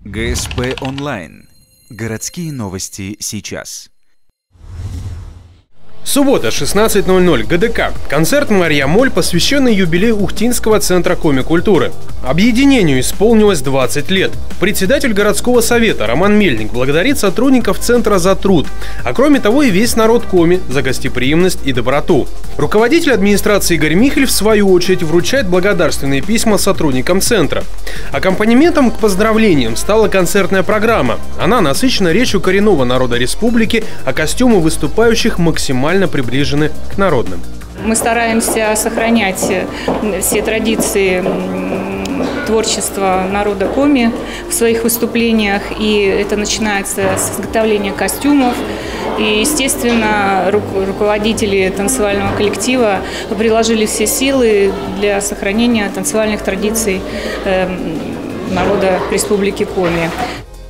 ГСП онлайн. Городские новости сейчас. Суббота, 16:00, ГДК. Концерт «Марья Моль», посвященный юбилею Ухтинского центра коми-культуры. Объединению исполнилось 20 лет. Председатель городского совета Роман Мельник благодарит сотрудников центра за труд, а кроме того и весь народ Коми за гостеприимность и доброту. Руководитель администрации Игорь Михель в свою очередь вручает благодарственные письма сотрудникам центра. Аккомпанементом к поздравлениям стала концертная программа. Она насыщена речью коренного народа республики, а костюмы выступающих максимально приближены к народным. Мы стараемся сохранять все традиции творчества народа Коми в своих выступлениях, и это начинается с изготовления костюмов. И, естественно, руководители танцевального коллектива приложили все силы для сохранения танцевальных традиций народа Республики Коми.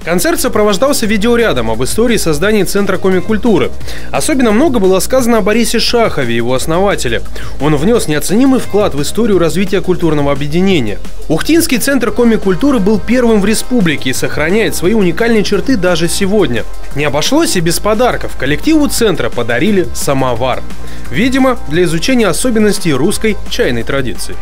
Концерт сопровождался видеорядом об истории создания Центра коми-культуры. Особенно много было сказано о Борисе Шахове, его основателе. Он внес неоценимый вклад в историю развития культурного объединения. Ухтинский центр коми-культуры был первым в республике и сохраняет свои уникальные черты даже сегодня. Не обошлось и без подарков. Коллективу центра подарили самовар. Видимо, для изучения особенностей русской чайной традиции.